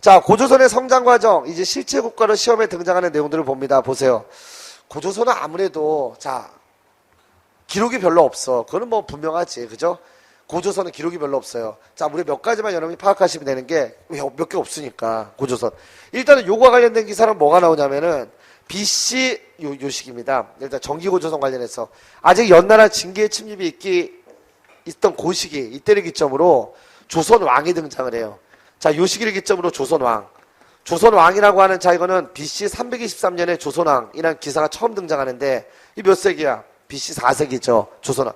자, 고조선의 성장 과정, 이제 실제 국가로 시험에 등장하는 내용들을 봅니다. 보세요. 고조선은 아무래도, 자, 기록이 별로 없어. 그거는 뭐 분명하지. 그죠? 고조선은 기록이 별로 없어요. 자, 우리 몇 가지만 여러분이 파악하시면 되는 게 몇 개 없으니까, 고조선. 일단은 요거와 관련된 기사는 뭐가 나오냐면은, BC 요 시기입니다. 일단 정기고조선 관련해서. 아직 연나라 징기의 침입이 있던 그 시기, 이때를 기점으로 조선 왕이 등장을 해요. 자, 요 시기를 기점으로 조선 왕. 조선 왕이라고 하는, 자, 이거는 BC 323년에 조선 왕이라는 기사가 처음 등장하는데, 이 몇 세기야? BC 4세기죠. 조선 왕.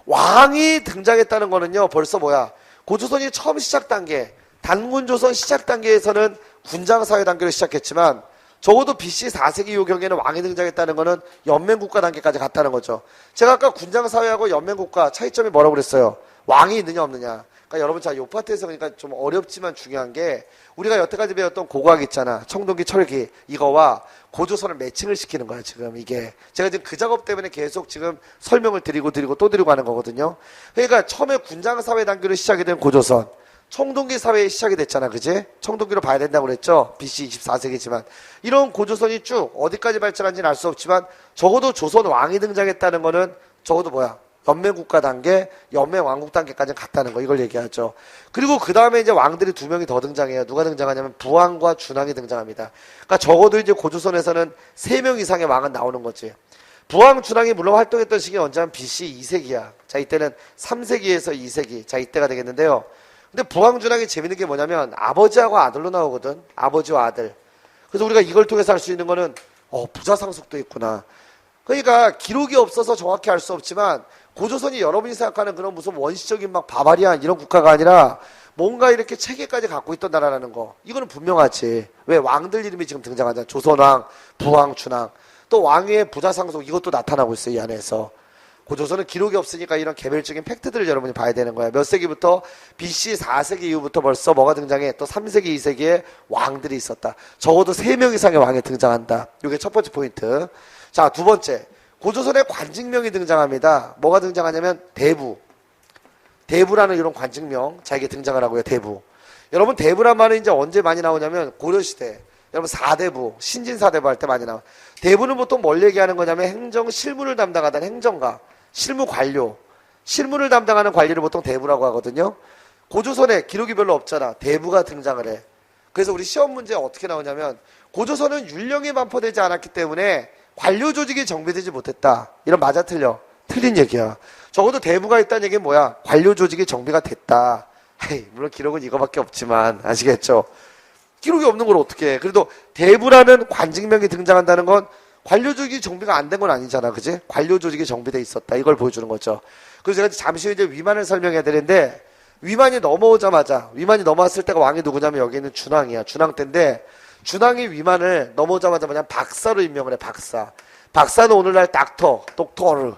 왕이 등장했다는 거는요, 벌써 뭐야? 고조선이 처음 시작 단계, 단군조선 시작 단계에서는 군장사회 단계로 시작했지만, 적어도 BC 4세기 요 경에는 왕이 등장했다는 거는 연맹국가 단계까지 갔다는 거죠. 제가 아까 군장사회하고 연맹국가 차이점이 뭐라고 그랬어요? 왕이 있느냐 없느냐. 그러니까 여러분, 자, 요 파트에서 그러니까 좀 어렵지만 중요한 게, 우리가 여태까지 배웠던 고고학 있잖아. 청동기, 철기. 이거와 고조선을 매칭을 시키는 거야, 지금 이게. 제가 지금 그 작업 때문에 계속 지금 설명을 드리고 또 드리고 하는 거거든요. 그러니까 처음에 군장사회 단계로 시작이 된 고조선. 청동기 사회에 시작이 됐잖아, 그지? 청동기로 봐야 된다고 그랬죠? BC 24세기지만. 이런 고조선이 쭉 어디까지 발전한지는 알 수 없지만, 적어도 조선 왕이 등장했다는 거는 적어도 뭐야? 연맹국가 단계, 연맹왕국 단계까지 갔다는 거, 이걸 얘기하죠. 그리고 그 다음에 이제 왕들이 두 명이 더 등장해요. 누가 등장하냐면 부왕과 준왕이 등장합니다. 그러니까 적어도 이제 고조선에서는 3명 이상의 왕은 나오는 거지. 부왕, 준왕이 물론 활동했던 시기는 언제면 BC 2세기야. 자, 이때는 3세기에서 2세기. 자, 이때가 되겠는데요. 근데 부왕, 준왕이 재밌는 게 뭐냐면 아버지하고 아들로 나오거든. 아버지와 아들. 그래서 우리가 이걸 통해서 알 수 있는 거는 부자 상속도 있구나. 그러니까 기록이 없어서 정확히 알 수 없지만 고조선이 여러분이 생각하는 그런 무슨 원시적인 막 바바리안 이런 국가가 아니라 뭔가 이렇게 체계까지 갖고 있던 나라라는 거. 이거는 분명하지. 왜? 왕들 이름이 지금 등장하잖아. 조선왕, 부왕, 준왕. 또 왕위의 부자 상속, 이것도 나타나고 있어요, 이 안에서. 고조선은 기록이 없으니까 이런 개별적인 팩트들을 여러분이 봐야 되는 거야. 몇 세기부터? BC 4세기 이후부터 벌써 뭐가 등장해? 또 3세기, 2세기에 왕들이 있었다. 적어도 3명 이상의 왕이 등장한다. 이게 첫 번째 포인트. 자, 두 번째. 고조선의 관직명이 등장합니다. 뭐가 등장하냐면 대부. 대부라는 이런 관직명. 자, 이게 등장을 하고요, 대부. 여러분, 대부란 말은 이제 언제 많이 나오냐면 고려시대. 여러분, 4대부, 신진사대부 할 때 많이 나와. 대부는 보통 뭘 얘기하는 거냐면 행정, 실무를 담당하던 행정가, 실무 관료. 실무를 담당하는 관리를 보통 대부라고 하거든요. 고조선에 기록이 별로 없잖아. 대부가 등장을 해. 그래서 우리 시험 문제에 어떻게 나오냐면 고조선은 율령이 반포되지 않았기 때문에 관료 조직이 정비되지 못했다. 이런 맞아 틀려? 틀린 얘기야. 적어도 대부가 있다는 얘기는 뭐야? 관료 조직이 정비가 됐다. 헤이, 물론 기록은 이거밖에 없지만 아시겠죠? 기록이 없는 걸 어떻게 해? 그래도 대부라는 관직명이 등장한다는 건 관료 조직이 정비가 안 된 건 아니잖아, 그지? 관료 조직이 정비돼 있었다. 이걸 보여주는 거죠. 그래서 제가 잠시 후에 이제 위만을 설명해야 되는데 위만이 넘어오자마자 위만이 넘어왔을 때가 왕이 누구냐면 여기는 준왕이야. 준왕 때인데 준왕이 위만을 넘어오자마자 그냥 박사로 임명을 해. 박사. 박사는 오늘날 독토르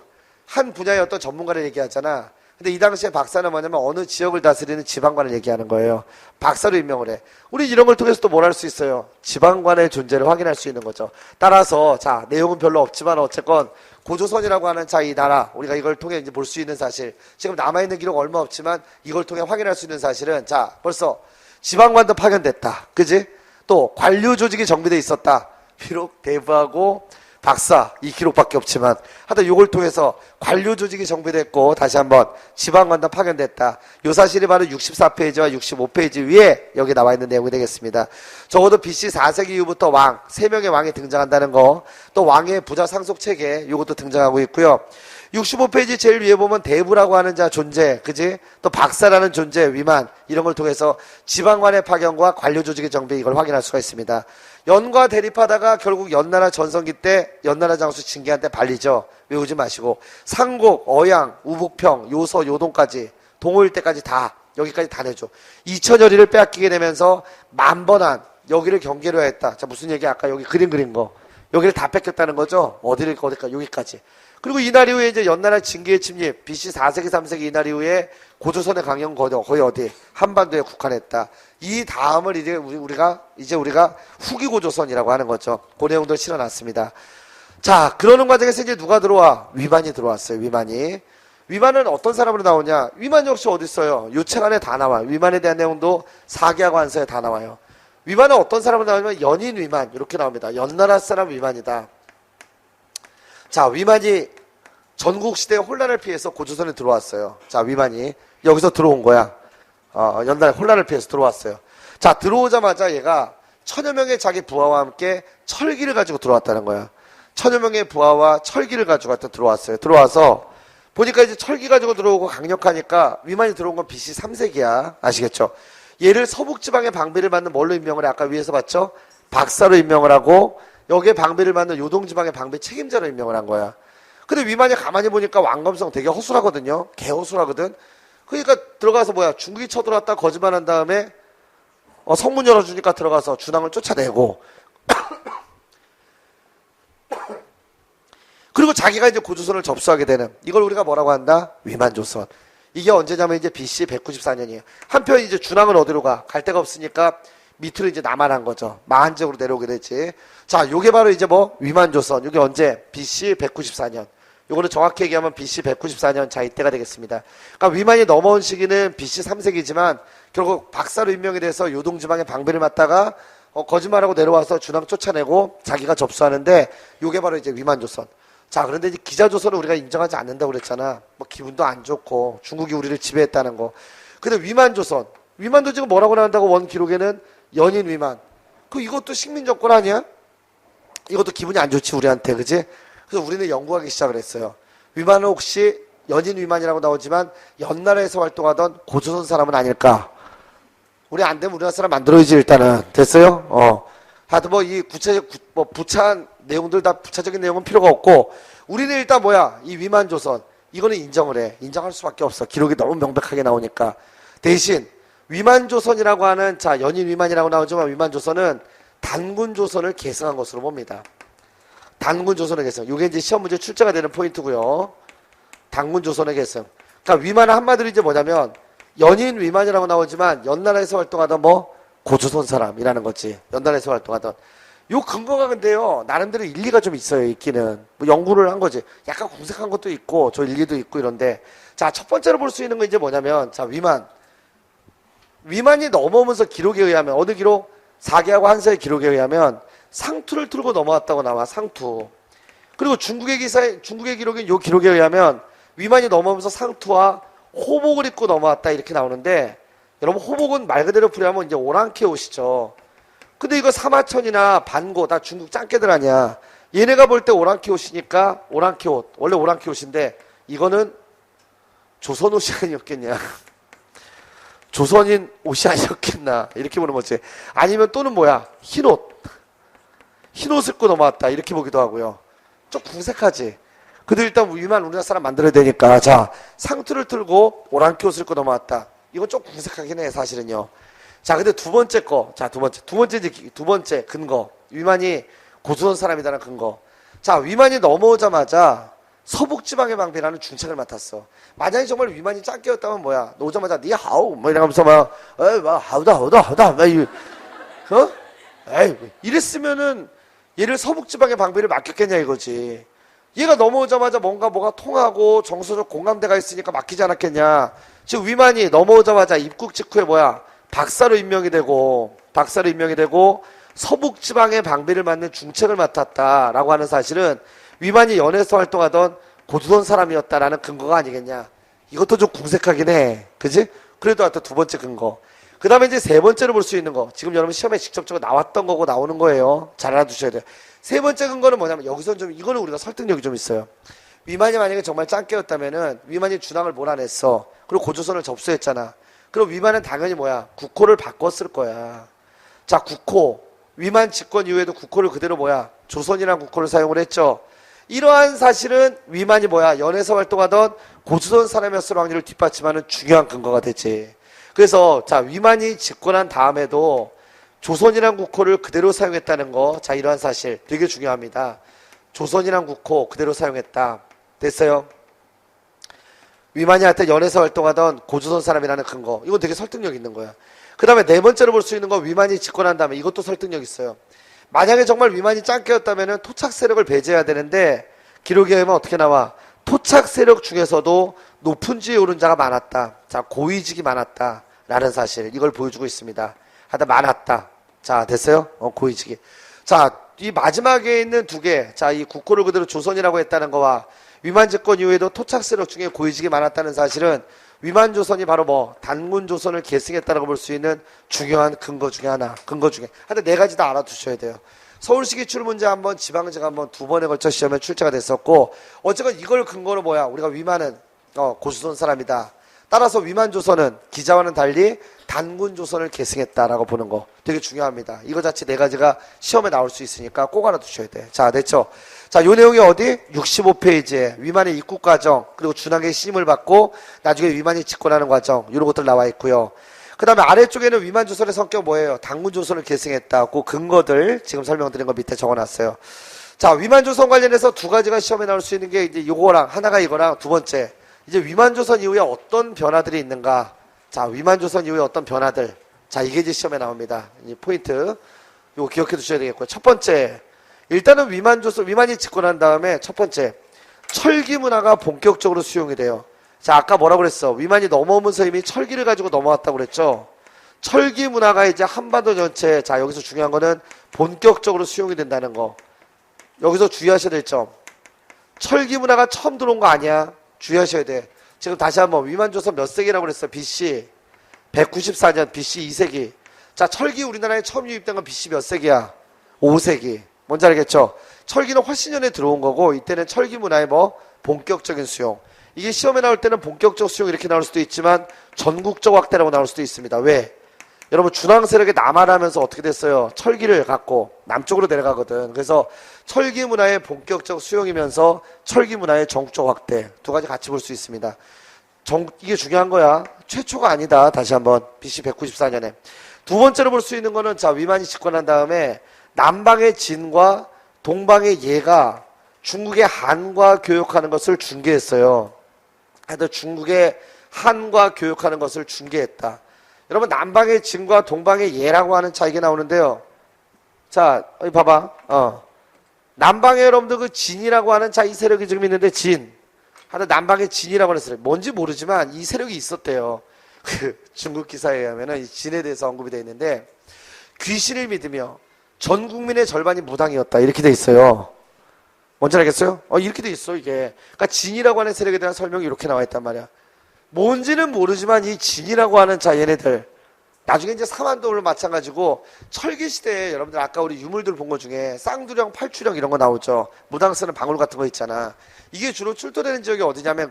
한 분야의 어떤 전문가를 얘기하잖아. 근데 이 당시에 박사는 뭐냐면 어느 지역을 다스리는 지방관을 얘기하는 거예요. 박사로 임명을 해. 우리 이런 걸 통해서 또 뭘 할 수 있어요? 지방관의 존재를 확인할 수 있는 거죠. 따라서 자, 내용은 별로 없지만 어쨌건 고조선이라고 하는 자, 이 나라, 우리가 이걸 통해 이제 볼 수 있는 사실, 지금 남아있는 기록 얼마 없지만 이걸 통해 확인할 수 있는 사실은 자, 벌써 지방관도 파견됐다. 그지? 또 관료 조직이 정비돼 있었다. 비록 대부하고 박사 이 기록밖에 없지만 하여튼 이걸 통해서 관료 조직이 정비됐고 다시 한번 지방관도 파견됐다. 이 사실이 바로 64페이지와 65페이지 위에 여기 나와 있는 내용이 되겠습니다. 적어도 BC 4세기 이후부터 왕, 3명의 왕이 등장한다는 거, 또 왕의 부자 상속 체계 이것도 등장하고 있고요. 65페이지 제일 위에 보면 대부라고 하는 자 존재, 그지? 또 박사라는 존재, 위만 이런 걸 통해서 지방관의 파견과 관료 조직의 정비 이걸 확인할 수가 있습니다. 연과 대립하다가 결국 연나라 전성기 때 연나라 장수 징기한테 발리죠. 외우지 마시고 상곡, 어양, 우북평, 요서, 요동까지 동호 일대까지 다 여기까지 다 내줘. 2000여리를 빼앗기게 되면서 만번한 여기를 경계로 했다. 자, 무슨 얘기? 아까 여기 그림 그린 거 여기를 다 뺏겼다는 거죠. 어디까 여기까지. 그리고 이날 이후에 이제 연나라 징기의 침입, BC 4세기, 3세기 이날 이후에 고조선의 강령 거의 어디? 한반도에 국한했다. 이 다음을 이제 우리가 후기 고조선이라고 하는 거죠. 그 내용들 실어놨습니다. 자, 그러는 과정에서 이제 누가 들어와? 위만이 들어왔어요, 위만이. 위만은 어떤 사람으로 나오냐? 위만 역시 어디 있어요? 요 책 안에 다 나와. 위만에 대한 내용도 사기하고 안서에 다 나와요. 위만은 어떤 사람으로 나오냐면 연인 위만 이렇게 나옵니다. 연나라 사람 위만이다. 자, 위만이 전국시대의 혼란을 피해서 고조선에 들어왔어요. 자, 위만이 여기서 들어온 거야. 연나라 혼란을 피해서 들어왔어요. 자, 들어오자마자 얘가 천여 명의 자기 부하와 함께 철기를 가지고 들어왔다는 거야. 천여 명의 부하와 철기를 가지고 들어왔어요. 들어와서 보니까 이제 철기 가지고 들어오고 강력하니까 위만이 들어온 건 BC 3세기야. 아시겠죠? 얘를 서북지방의 방비를 받는 뭘로 임명을 해? 아까 위에서 봤죠? 박사로 임명을 하고 여기에 방비를 받는 요동지방의 방비 책임자로 임명을 한 거야. 근데 위만이 가만히 보니까 왕검성 되게 허술하거든요. 개허술하거든. 그러니까 들어가서 뭐야? 중국이 쳐들어왔다 거짓말한 다음에 성문 열어주니까 들어가서 준왕을 쫓아내고 그리고 자기가 이제 고조선을 접수하게 되는 이걸 우리가 뭐라고 한다? 위만조선. 이게 언제냐면 이제 BC 194년이에요. 한편 이제 준왕은 어디로 가? 갈 데가 없으니까 밑으로 이제 남한한 거죠. 마한적으로 내려오게 되지. 자, 요게 바로 이제 뭐 위만조선. 요게 언제? BC 194년. 요거는 정확히 얘기하면 BC 194년 자 이때가 되겠습니다. 그러니까 위만이 넘어온 시기는 BC 3세기지만 결국 박사로 임명이 돼서 요동지방의 방비를 맡다가 거짓말하고 내려와서 준왕 쫓아내고 자기가 접수하는데 요게 바로 이제 위만조선. 자, 그런데 이제 기자조선을 우리가 인정하지 않는다고 그랬잖아. 뭐 기분도 안 좋고 중국이 우리를 지배했다는 거. 근데 위만조선. 위만도 지금 뭐라고 나온다고 원 기록에는 연인 위만. 이것도 식민정권 아니야? 이것도 기분이 안 좋지 우리한테. 그지? 그래서 우리는 연구하기 시작을 했어요. 위만은 혹시 연인 위만이라고 나오지만 연나라에서 활동하던 고조선 사람은 아닐까? 우리 안 되면 우리나라 사람 만들어야지 일단은. 됐어요? 하여튼 뭐 이 구체적 부차한 내용들 다 부차적인 내용은 필요가 없고 우리는 일단 뭐야? 이 위만조선 이거는 인정을 해. 인정할 수밖에 없어. 기록이 너무 명백하게 나오니까. 대신 위만조선이라고 하는 자 연인 위만이라고 나오지만 위만조선은 단군조선을 계승한 것으로 봅니다. 단군조선의 계승. 이게 이제 시험 문제 출제가 되는 포인트고요. 단군조선의 계승. 그러니까 위만은 한마디로 이제 뭐냐면 연인 위만이라고 나오지만 연나라에서 활동하던 뭐 고조선 사람이라는 거지. 연나라에서 활동하던. 요 근거가 근데요 나름대로 일리가 좀 있어요. 있기는 뭐 연구를 한 거지. 약간 궁색한 것도 있고 저 일리도 있고 이런데 자 첫 번째로 볼 수 있는 건 이제 뭐냐면 자 위만이 넘어오면서 기록에 의하면 어느 기록? 사계하고 한서의 기록에 의하면 상투를 틀고 넘어왔다고 나와. 상투. 그리고 중국의 기록인 요 기록에 의하면 위만이 넘어오면서 상투와 호복을 입고 넘어왔다 이렇게 나오는데 여러분 호복은 말 그대로 풀이하면 이제 오랑캐 옷이죠. 근데 이거 사마천이나 반고 다 중국 짱깨들 아니야. 얘네가 볼 때 오랑캐 옷이니까 오랑캐 옷. 원래 오랑캐 옷인데 이거는 조선 옷이 아니었겠냐. 조선인 옷이 아니었겠나. 이렇게 보는 거지. 아니면 또는 뭐야. 흰옷. 흰옷 입고 넘어왔다. 이렇게 보기도 하고요. 좀 궁색하지. 근데 일단 위만 우리나라 사람 만들어야 되니까 자 상투를 틀고 오랑캐 옷을 입고 넘어왔다. 이건 좀 궁색하긴 해 사실은요. 자 근데 두 번째 거. 자 두 번째 근거. 위만이 고조선 사람이라는 근거. 자 위만이 넘어오자마자 서북지방의 방비라는 중책을 맡았어. 만약에 정말 위만이 짱깨였다면 뭐야? 너 오자마자 니하오 뭐 이러면서 막 하우다 에이 이랬으면은 얘를 서북지방의 방비를 맡겼겠냐 이거지. 얘가 넘어오자마자 뭐가 통하고 정서적 공감대가 있으니까 맡기지 않았겠냐. 즉 위만이 넘어오자마자 입국 직후에 뭐야? 박사로 임명이 되고 서북지방의 방비를 맡는 중책을 맡았다라고 하는 사실은 위만이 연에서 활동하던 고조선 사람이었다라는 근거가 아니겠냐. 이것도 좀 궁색하긴 해. 그지? 그래도 하여튼 두 번째 근거. 그 다음에 이제 세 번째로 볼 수 있는 거. 지금 여러분 시험에 직접적으로 나왔던 거고 나오는 거예요. 잘 알아두셔야 돼요. 세 번째 근거는 뭐냐면 여기서 좀 이거는 우리가 설득력이 좀 있어요. 위만이 만약에 정말 짱깨였다면은 위만이 준왕을 몰아냈어. 그리고 고조선을 접수했잖아. 그럼 위만은 당연히 뭐야? 국호를 바꿨을 거야. 자, 국호. 위만 집권 이후에도 국호를 그대로 뭐야? 조선이라는 국호를 사용을 했죠. 이러한 사실은 위만이 뭐야? 연에서 활동하던 고조선 사람이었을 확률을 뒷받침하는 중요한 근거가 되지. 그래서 자 위만이 집권한 다음에도 조선이란 국호를 그대로 사용했다는 거. 자 이러한 사실 되게 중요합니다. 조선이란 국호 그대로 사용했다. 됐어요? 위만이 한테 연에서 활동하던 고조선 사람이라는 근거. 이건 되게 설득력 있는 거야. 그 다음에 네 번째로 볼 수 있는 거 위만이 집권한 다음에 이것도 설득력 있어요. 만약에 정말 위만이 짱깨였다면 토착 세력을 배제해야 되는데 기록에 의하면 어떻게 나와? 토착 세력 중에서도 높은 지위에 오른 자가 많았다. 자 고위직이 많았다 라는 사실 이걸 보여주고 있습니다. 하여튼 많았다. 자, 됐어요? 고위직이. 자, 이 마지막에 있는 두 개. 자, 이 국호를 그대로 조선이라고 했다는 거와 위만집권 이후에도 토착 세력 중에 고위직이 많았다는 사실은 위만조선이 바로 뭐 단군조선을 계승했다라고 볼 수 있는 중요한 근거 중에 하나. 근거 중에. 하여튼 네 가지 다 알아두셔야 돼요. 서울시 기출 문제 한번, 지방직 한번 두 번에 걸쳐 시험에 출제가 됐었고, 어쨌건 이걸 근거로 뭐야? 우리가 위만은 고조선 사람이다. 따라서 위만조선은 기자와는 달리 단군조선을 계승했다라고 보는 거 되게 중요합니다. 이거 자체 네 가지가 시험에 나올 수 있으니까 꼭 알아두셔야 돼. 자, 됐죠? 자, 요 내용이 어디? 65페이지에 위만의 입국 과정, 그리고 준하게 시임을 받고 나중에 위만이 집권하는 과정, 이런 것들 나와 있고요. 그 다음에 아래쪽에는 위만조선의 성격 뭐예요? 단군조선을 계승했다. 그 근거들 지금 설명드린 거 밑에 적어놨어요. 자, 위만조선 관련해서 두 가지가 시험에 나올 수 있는 게 이제 요거랑 하나가 이거랑 두 번째. 이제 위만조선 이후에 어떤 변화들이 있는가? 자, 위만조선 이후에 어떤 변화들. 자, 이게 이제 시험에 나옵니다. 이 포인트. 요거 기억해 두셔야 되겠고요. 첫 번째. 일단은 위만이 집권한 다음에 첫 번째. 철기 문화가 본격적으로 수용이 돼요. 자, 아까 뭐라고 그랬어? 위만이 넘어오면서 이미 철기를 가지고 넘어왔다고 그랬죠? 철기 문화가 이제 한반도 전체, 자, 여기서 중요한 거는 본격적으로 수용이 된다는 거. 여기서 주의하셔야 될 점. 철기 문화가 처음 들어온 거 아니야. 주의하셔야 돼. 지금 다시 한번 위만조선 몇 세기라고 그랬어? BC 194년, BC 2세기. 자, 철기 우리나라에 처음 유입된 건 BC 몇 세기야? 5세기. 뭔지 알겠죠? 철기는 훨씬 전에 들어온 거고, 이때는 철기 문화의 뭐 본격적인 수용. 이게 시험에 나올 때는 본격적 수용 이렇게 나올 수도 있지만 전국적 확대라고 나올 수도 있습니다. 왜? 여러분 준왕 세력이 남하하면서 어떻게 됐어요? 철기를 갖고 남쪽으로 내려가거든. 그래서 철기 문화의 본격적 수용이면서 철기 문화의 전국적 확대 두 가지 같이 볼 수 있습니다. 이게 중요한 거야. 최초가 아니다. 다시 한번 BC 194년에. 두 번째로 볼 수 있는 거는 자 위만이 집권한 다음에 남방의 진과 동방의 예가 중국의 한과 교역하는 것을 중개했어요. 하여튼 중국의 한과 교역하는 것을 중개했다. 여러분 남방의 진과 동방의 예라고 하는 차이가 나오는데요. 자, 여기 봐봐. 남방의 여러분들 그 진이라고 하는 자 이 세력이 지금 있는데 진. 하여튼 남방의 진이라고 하는 세력. 뭔지 모르지만 이 세력이 있었대요. 그 중국 기사에 의하면은 이 진에 대해서 언급이 되어 있는데 귀신을 믿으며 전 국민의 절반이 무당이었다. 이렇게 돼 있어요. 뭔지 알겠어요? 이렇게 돼 있어 이게. 그러니까 진이라고 하는 세력에 대한 설명이 이렇게 나와 있단 말이야. 뭔지는 모르지만 이 진이라고 하는 자 얘네들 나중에 이제 사만도를 마찬가지고 철기 시대에 여러분들 아까 우리 유물들 본 것 중에 쌍두령, 팔추령 이런 거 나오죠. 무당 쓰는 방울 같은 거 있잖아. 이게 주로 출토되는 지역이 어디냐면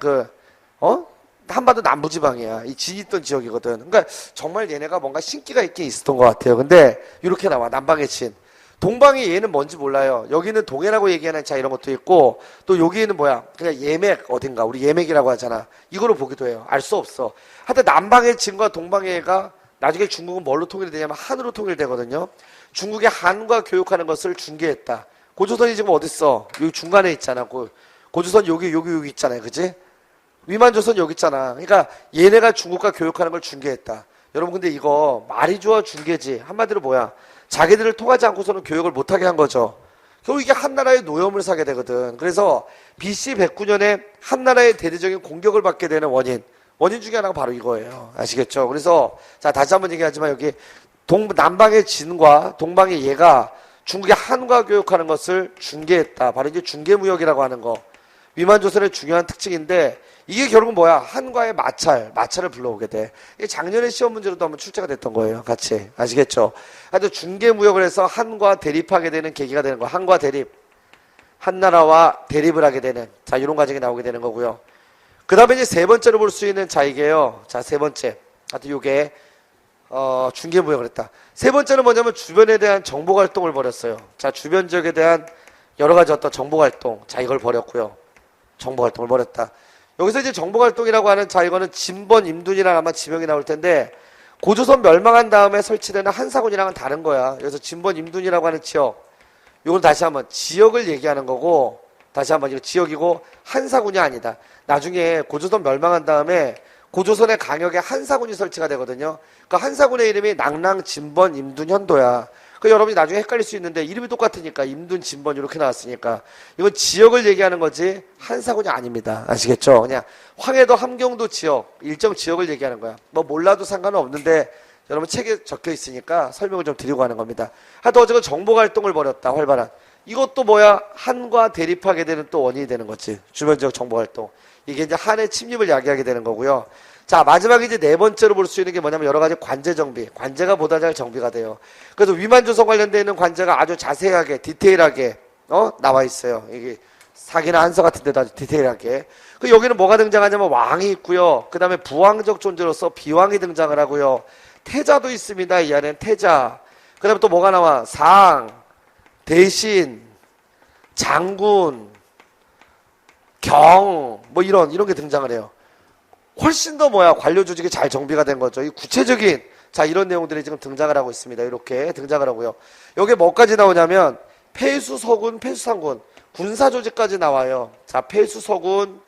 한반도 남부지방이야. 이 진이 있던 지역이거든. 그러니까 정말 얘네가 뭔가 신기가 있긴 있었던 것 같아요. 근데 이렇게 나와. 남방의 진. 동방의 예는 뭔지 몰라요. 여기는 동해라고 얘기하는 자 이런 것도 있고 또 여기에는 뭐야 그냥 예맥 어딘가 우리 예맥이라고 하잖아. 이거로 보기도 해요. 알 수 없어. 하여튼 남방의 진과 동방의 예가 나중에 중국은 뭘로 통일이 되냐면 한으로 통일되거든요. 중국의 한과 교육하는 것을 중개했다. 고조선이 지금 어딨어? 여기 중간에 있잖아. 고조선 여기 있잖아요. 그지? 위만조선 여기 있잖아. 그러니까 얘네가 중국과 교육하는 걸 중개했다. 여러분 근데 이거 말이 좋아 중개지. 한마디로 뭐야? 자기들을 통하지 않고서는 교육을 못하게 한 거죠. 결국 이게 한나라의 노여움을 사게 되거든. 그래서 BC 109년에 한나라의 대대적인 공격을 받게 되는 원인 중에 하나가 바로 이거예요. 아시겠죠? 그래서 자 다시 한번 얘기하지만 여기 남방의 진과 동방의 예가 중국의 한과 교육하는 것을 중개했다. 바로 이제 중개무역이라고 하는 거. 위만조선의 중요한 특징인데 이게 결국은 뭐야? 한과의 마찰을 불러오게 돼. 이게 작년에 시험 문제로도 한번 출제가 됐던 거예요. 같이. 아시겠죠? 하여튼 중개무역을 해서 한과 대립하게 되는 계기가 되는 거야. 한과 대립. 한나라와 대립을 하게 되는. 자, 이런 과정이 나오게 되는 거고요. 그 다음에 이제 세 번째로 볼 수 있는 자, 이게요. 자, 세 번째. 하여튼 요게, 중개무역을 했다. 세 번째는 뭐냐면 주변에 대한 정보활동을 벌였어요. 자, 주변 지역에 대한 여러 가지 어떤 정보활동. 자, 이걸 벌였고요. 정보활동을 벌였다. 여기서 이제 정보활동이라고 하는 자 이거는 진번 임둔이랑 아마 지명이 나올 텐데 고조선 멸망한 다음에 설치되는 한사군이랑은 다른 거야. 그래서 진번 임둔이라고 하는 지역 이건 다시 한번 지역을 얘기하는 거고 다시 한번 이거 지역이고 한사군이 아니다. 나중에 고조선 멸망한 다음에 고조선의 강역에 한사군이 설치가 되거든요. 그 한사군의 이름이 낭랑, 진번, 임둔, 현도야. 그 여러분이 나중에 헷갈릴 수 있는데 이름이 똑같으니까 임둔, 진번 이렇게 나왔으니까 이건 지역을 얘기하는 거지 한사군이 아닙니다. 아시겠죠? 그냥 황해도 함경도 지역 일정 지역을 얘기하는 거야. 뭐 몰라도 상관은 없는데 여러분 책에 적혀 있으니까 설명을 좀 드리고 하는 겁니다. 하여튼 어쨌든 정보활동을 벌였다. 활발한. 이것도 뭐야? 한과 대립하게 되는 또 원인이 되는 거지. 주변지역 정보활동. 이게 이제 한의 침입을 야기하게 되는 거고요. 자, 마지막에 이제 네 번째로 볼 수 있는 게 뭐냐면 여러 가지 관제 정비. 관제가 보다 잘 정비가 돼요. 그래서 위만 조성 관련되어 있는 관제가 아주 자세하게, 디테일하게, 나와 있어요. 이게 사기나 한서 같은 데도 아주 디테일하게. 그 여기는 뭐가 등장하냐면 왕이 있고요. 그 다음에 부왕적 존재로서 비왕이 등장을 하고요. 태자도 있습니다. 이 안에는 태자. 그 다음에 또 뭐가 나와? 상, 대신, 장군, 경, 뭐 이런 게 등장을 해요. 훨씬 더 뭐야? 관료 조직이 잘 정비가 된 거죠. 이 구체적인, 자, 이런 내용들이 지금 등장을 하고 있습니다. 이렇게 등장을 하고요. 여기에 뭐까지 나오냐면, 폐수, 서군, 폐수, 상군, 군사 조직까지 나와요. 자, 폐수, 서군,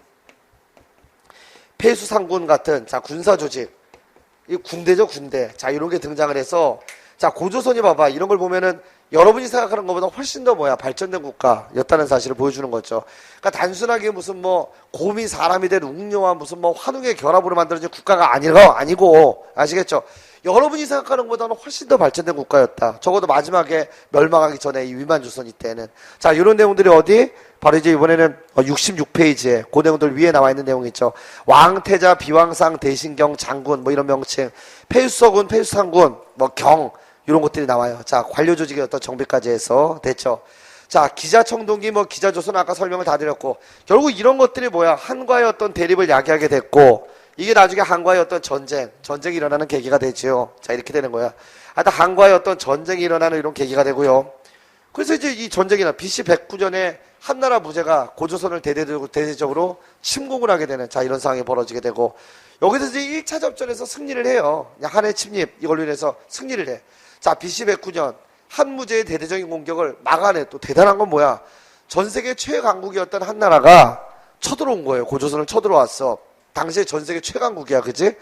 폐수, 상군 같은, 자, 군사 조직. 이 군대죠, 군대. 자, 이런 게 등장을 해서, 자, 고조선이 봐봐. 이런 걸 보면은 여러분이 생각하는 것보다 훨씬 더 뭐야? 발전된 국가였다는 사실을 보여주는 거죠. 그러니까 단순하게 무슨 뭐 곰이 사람이 된 웅녀와 무슨 뭐 환웅의 결합으로 만들어진 국가가 아니고, 아시겠죠? 여러분이 생각하는 것보다는 훨씬 더 발전된 국가였다. 적어도 마지막에 멸망하기 전에 이 위만조선이 때는. 자, 이런 내용들이 어디? 바로 이제 이번에는 66페이지에 그 내용들 위에 나와 있는 내용이 있죠. 왕태자, 비왕상, 대신경, 장군 뭐 이런 명칭, 폐수서군, 폐수상군, 뭐 경 이런 것들이 나와요. 자, 관료 조직의 어떤 정비까지 해서 됐죠. 자, 기자청동기 뭐 기자조선 아까 설명을 다 드렸고 결국 이런 것들이 뭐야? 한과의 어떤 대립을 야기하게 됐고 이게 나중에 한과의 어떤 전쟁이 일어나는 계기가 되죠. 자, 이렇게 되는 거야. 하여튼 한과의 어떤 전쟁이 일어나는 이런 계기가 되고요. 그래서 이제 이 전쟁이나 BC 109년에 한나라 무제가 고조선을 대대적으로 침공을 하게 되는 자 이런 상황이 벌어지게 되고 여기서 이제 1차 접전에서 승리를 해요. 한해 침입 이걸로 인해서 승리를 해. 자, BC 109년 한무제의 대대적인 공격을 막아내. 또 대단한 건 뭐야? 전 세계 최강국이었던 한나라가 쳐들어온 거예요. 고조선을 쳐들어왔어. 당시에 전 세계 최강국이야, 그지?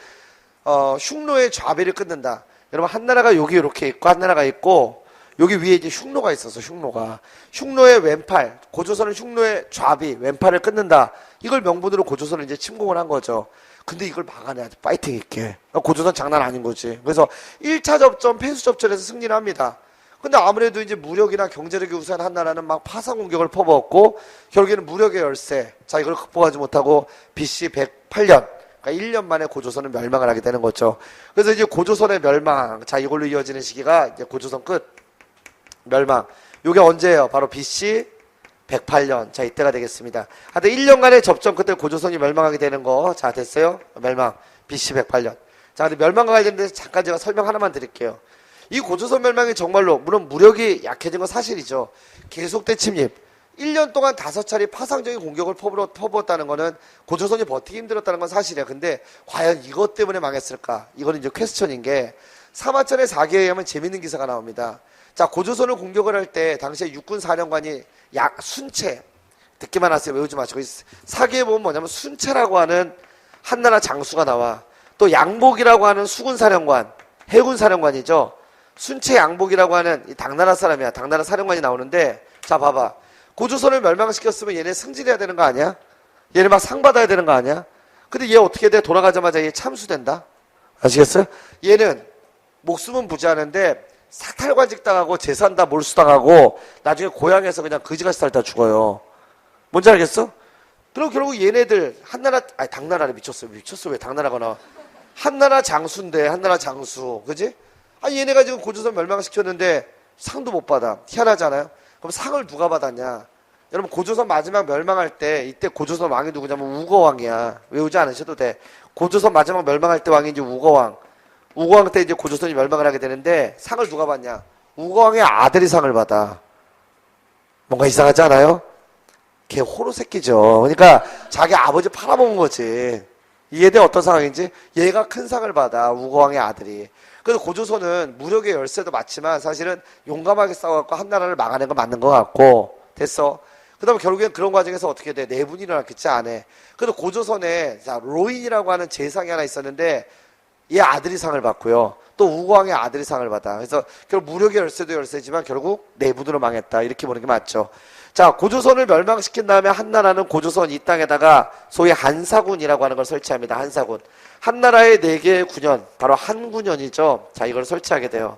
흉노의 좌비를 끊는다. 여러분 한나라가 여기 이렇게 있고 한나라가 있고 여기 위에 이제 흉노가 있어서 흉노의 왼팔, 고조선은 흉노의 좌비, 왼팔을 끊는다. 이걸 명분으로 고조선을 이제 침공을 한 거죠. 근데 이걸 막아내야 돼. 파이팅 있게. 고조선 장난 아닌 거지. 그래서 1차 접전, 폐수 접전에서 승리를 합니다. 근데 아무래도 이제 무력이나 경제력이 우세한 한나라는 막 파상 공격을 퍼붓고 결국에는 무력의 열세. 자, 이걸 극복하지 못하고 BC 108년. 그러니까 1년 만에 고조선은 멸망을 하게 되는 거죠. 그래서 이제 고조선의 멸망. 자, 이걸로 이어지는 시기가 이제 고조선 끝. 멸망. 요게 언제예요? 바로 BC 108년. 자, 이때가 되겠습니다. 하여튼 1년간의 접전 끝에 고조선이 멸망하게 되는 거. 자, 됐어요? 멸망. BC 108년. 자, 근데 멸망과 관련돼서 잠깐 제가 설명 하나만 드릴게요. 이 고조선 멸망이 정말로, 물론 무력이 약해진 건 사실이죠. 계속된 침입. 1년 동안 5차례 파상적인 공격을 퍼부었다는 거는 고조선이 버티기 힘들었다는 건 사실이야. 근데 과연 이것 때문에 망했을까? 이거는 이제 퀘스천인 게 사마천의 사기에 의하면 재밌는 기사가 나옵니다. 자, 고조선을 공격을 할 때 당시에 육군 사령관이 순채, 듣기만 하세요. 외우지 마시고. 사기에 보면 뭐냐면 순채라고 하는 한나라 장수가 나와. 또 양복이라고 하는 수군 사령관, 해군 사령관이죠. 순채 양복이라고 하는 이 당나라 사람이야. 당나라 사령관이 나오는데 자, 봐봐. 고조선을 멸망시켰으면 얘네 승진해야 되는 거 아니야? 얘네 막 상 받아야 되는 거 아니야? 근데 얘 어떻게 돼? 돌아가자마자 얘 참수된다? 아시겠어요? 얘는 목숨은 부지하는데 사탈관직 당하고 재산 다 몰수당하고 나중에 고향에서 그냥 거지같이 살다 죽어요. 뭔지 알겠어? 그럼 결국 얘네들 당나라를 미쳤어 왜 당나라가 나와? 한나라 장수인데 한나라 장수 그지? 얘네가 지금 고조선 멸망시켰는데 상도 못 받아. 희한하잖아요. 그럼 상을 누가 받았냐? 여러분 고조선 마지막 멸망할 때 이때 고조선 왕이 누구냐면 우거왕이야. 외우지 않으셔도 돼. 고조선 마지막 멸망할 때 왕이 이제 우거왕. 우거왕 때 이제 고조선이 멸망을 하게 되는데 상을 누가 받냐? 우거왕의 아들이 상을 받아. 뭔가 이상하지 않아요? 걔 호로 새끼죠. 그러니까 자기 아버지 팔아먹은 거지. 이해돼? 어떤 상황인지? 얘가 큰 상을 받아. 우거왕의 아들이. 그래서 고조선은 무력의 열세도 맞지만 사실은 용감하게 싸워갖고 한나라를 막아낸 건 맞는 것 같고 됐어. 그 다음에 결국엔 그런 과정에서 어떻게 돼? 내분이 일어났겠지 안에. 그래서 고조선에 로인이라고 하는 재상이 하나 있었는데 얘 아들이 상을 받고요. 또 우거왕의 아들이 상을 받아. 그래서 결국 무력의 열세도 열세지만 결국 내분으로 망했다. 이렇게 보는 게 맞죠. 자, 고조선을 멸망시킨 다음에 한나라는 고조선 이 땅에다가 소위 한사군이라고 하는 걸 설치합니다. 한사군. 한 나라에 4개의 군현, 바로 한군현이죠. 자, 이걸 설치하게 돼요.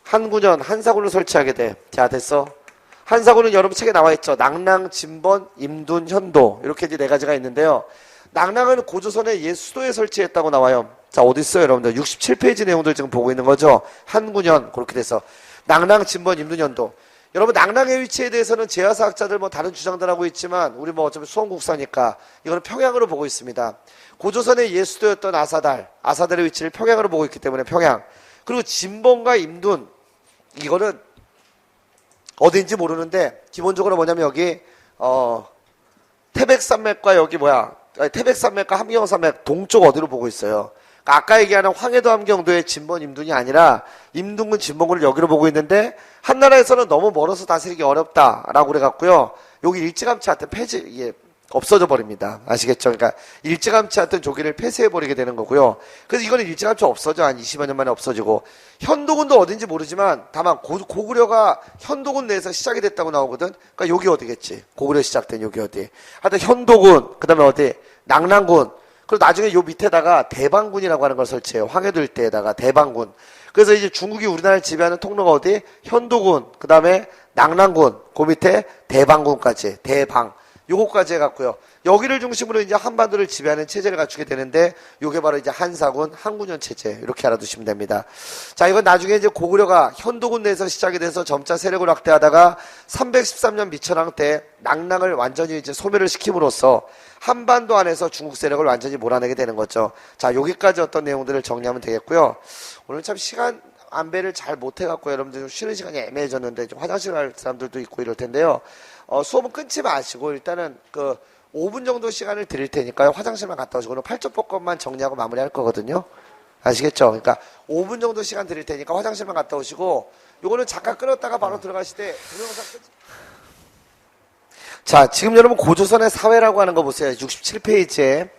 한군현, 한사군을 설치하게 돼. 자, 됐어. 한사군은 여러분 책에 나와 있죠. 낙랑, 진번, 임둔, 현도. 이렇게 이제 4가지가 있는데요. 낙랑은 고조선의 옛 수도에 설치했다고 나와요. 자, 어디 있어요, 여러분들? 67페이지 내용들 지금 보고 있는 거죠. 한군현, 그렇게 돼서. 낙랑, 진번, 임둔, 현도. 여러분, 낙랑의 위치에 대해서는 제야사학자들 뭐 다른 주장들 하고 있지만, 우리 뭐 어차피 수원국사니까, 이거는 평양으로 보고 있습니다. 고조선의 옛 수도였던 아사달의 위치를 평양으로 보고 있기 때문에 평양. 그리고 진번과 임둔, 이거는 어딘지 모르는데, 기본적으로 뭐냐면 여기, 태백산맥과 여기 태백산맥과 함경산맥 동쪽 어디로 보고 있어요. 그러니까 아까 얘기하는 황해도 함경도의 진번 임둔이 아니라 임둔군 진번군을 여기로 보고 있는데 한나라에서는 너무 멀어서 다스리기 어렵다라고 그래갖고요. 여기 일찌감치 하여튼 이게 없어져 버립니다. 아시겠죠? 그러니까 일찌감치 하여튼 조기를 폐쇄해버리게 되는 거고요. 그래서 이거는 일찌감치 없어져. 한 20여 년 만에 없어지고. 현도군도 어딘지 모르지만 다만 고구려가 현도군 내에서 시작이 됐다고 나오거든. 그러니까 여기 어디겠지? 고구려 시작된 여기 어디. 하여튼 현도군, 그 다음에 어디? 낙랑군. 그리고 나중에 요 밑에다가 대방군이라고 하는 걸 설치해요. 황해도 일대에다가 대방군. 그래서 이제 중국이 우리나라를 지배하는 통로가 어디? 현도군, 그 다음에 낙랑군, 그 밑에 대방군까지, 대방. 요거까지 해갖고요. 여기를 중심으로 이제 한반도를 지배하는 체제를 갖추게 되는데, 요게 바로 이제 한사군, 한군현 체제. 이렇게 알아두시면 됩니다. 자, 이건 나중에 이제 고구려가 현도군 내에서 시작이 돼서 점차 세력을 확대하다가 313년 미천왕 때 낙랑을 완전히 이제 소멸을 시킴으로써 한반도 안에서 중국 세력을 완전히 몰아내게 되는 거죠. 자, 여기까지 어떤 내용들을 정리하면 되겠고요. 오늘 참 시간 안배를 잘 못해갖고 여러분들 좀 쉬는 시간이 애매해졌는데 좀 화장실 갈 사람들도 있고 이럴 텐데요. 수업은 끊지 마시고 일단은 5분 정도 시간을 드릴 테니까요. 화장실만 갔다 오시고 오늘 8조법것만 정리하고 마무리할 거거든요. 아시겠죠? 그러니까 5분 정도 시간 드릴 테니까 화장실만 갔다 오시고 요거는 잠깐 끊었다가 바로 들어가실 때 동영상 자, 지금 여러분 고조선의 사회라고 하는 거 보세요. 67페이지에.